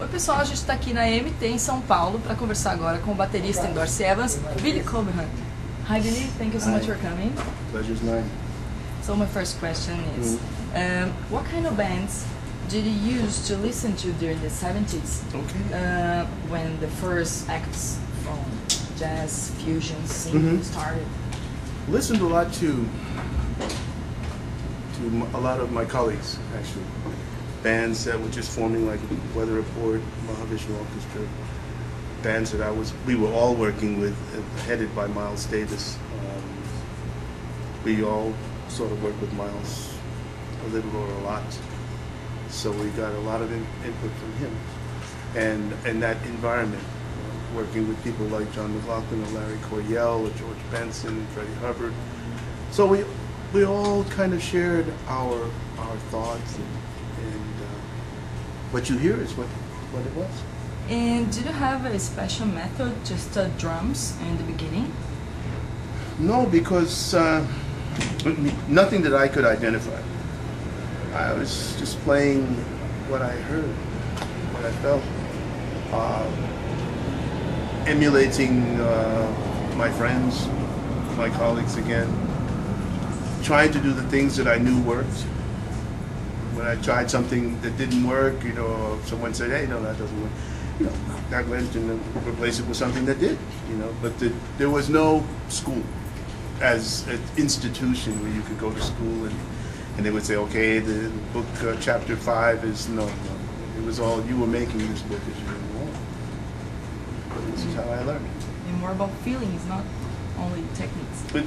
Oi pessoal, a gente está aqui na EM&T em São Paulo para conversar agora com o baterista endorsee Billy Cobham. Hi Billy, thank you so much for coming. Pleasure's mine. So my first question is, what kind of bands did you use to listen to during the 70s? Okay. When the first acts from jazz, fusion, scene started? Listened a lot to a lot of my colleagues, actually. Bands that were just forming, like Weather Report, Mahavishnu Orchestra. Bands that we were all working with, headed by Miles Davis. We all sort of worked with Miles a little or a lot. So we got a lot of input from him. And in that environment, working with people like John McLaughlin or Larry Coryell or George Benson and Freddie Hubbard. So we all kind of shared our thoughts, and what you hear is what it was. And did you have a special method, just drums in the beginning? No, because nothing that I could identify. I was just playing what I heard, what I felt, emulating my friends, my colleagues again, trying to do the things that I knew worked. When I tried something that didn't work, someone said, "Hey, no, that doesn't work." I went and replaced it with something that did. But there was no school as an institution where you could go to school and they would say, "Okay, the book chapter 5 is no." It was all you were making this book as you went along. But this is how I learned. And more about feelings, not only techniques. But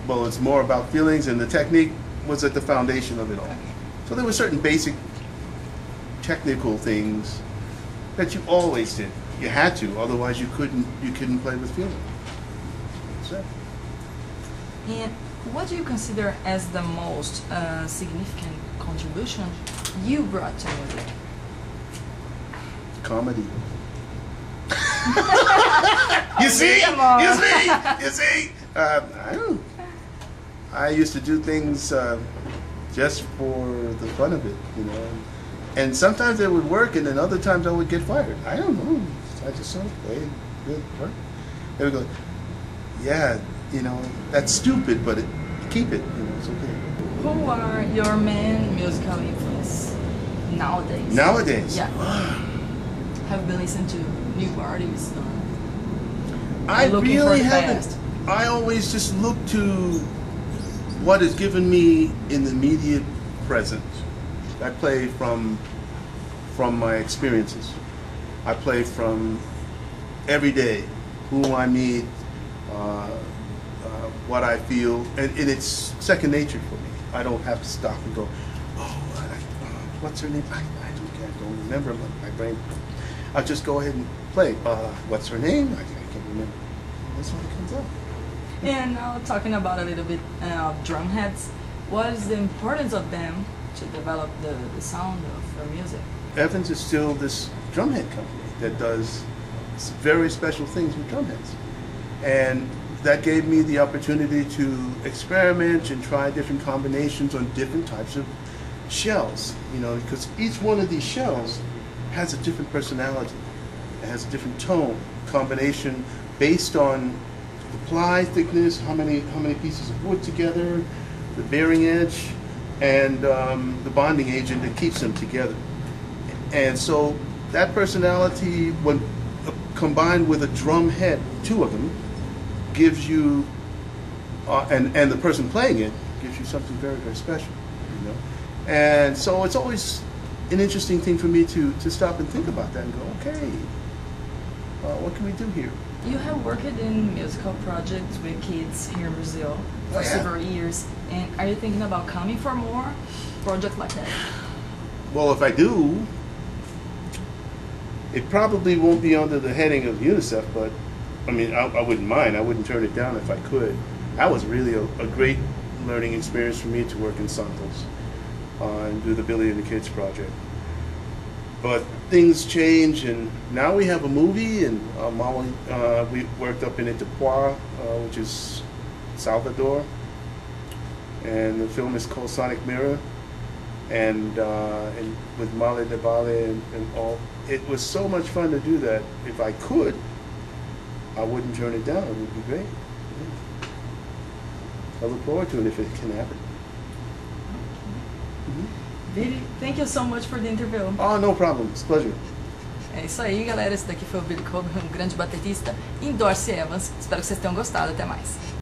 well, it's more about feelings, and the technique was at the foundation of it all. Okay. So there were certain basic technical things that you always did. You had to, otherwise you couldn't play with feeling. That's it. And what do you consider as the most significant contribution you brought to music? Comedy. You see? I don't know. I used to do things just for the fun of it, And sometimes it would work, and then other times I would get fired. I don't know. I just sort of played good work. They would go, "Yeah, that's stupid, but keep it. It's okay." Who are your main musical influences nowadays? Nowadays? Yeah. Have you been listening to new artists? I looking really for the haven't. past? I always just look to what is given me in the immediate present. I play from my experiences. I play from every day, who I meet, what I feel, and it's second nature for me. I don't have to stop and go, what's her name? I don't remember. My brain. I'll just go ahead and play. What's her name? I can't remember. That's what it comes up. And now talking about a little bit of drum heads, what is the importance of them to develop the sound of your music? Evans is still this drumhead company that does very special things with drumheads. And that gave me the opportunity to experiment and try different combinations on different types of shells, because each one of these shells has a different personality. It has a different tone, combination based on the ply thickness, how many pieces of wood together, the bearing edge, and the bonding agent that keeps them together. And so that personality, when combined with a drum head, two of them, gives you, and the person playing it gives you something very, very special. And so it's always an interesting thing for me to stop and think about that and go, okay, what can we do here? You have worked in musical projects with kids here in Brazil for several years, and are you thinking about coming for more projects like that? Well, if I do, it probably won't be under the heading of UNICEF, but I wouldn't mind. I wouldn't turn it down if I could. That was really a great learning experience for me to work in Santos and do the Billy and the Kids project. But things change, and now we have a movie, and we worked up in Itapuá, which is Salvador, and the film is called Sonic Mirror, and with Male de Valle and all. it was so much fun to do that. If I could, I wouldn't turn it down. It would be great. I look forward to it if it can happen. Billy, thank you so much for the interview. Oh, no problem. It's a pleasure. É isso aí, galera. Esse daqui foi o Billy Cobham, um grande baterista, endorsee Evans. Espero que vocês tenham gostado. Até mais.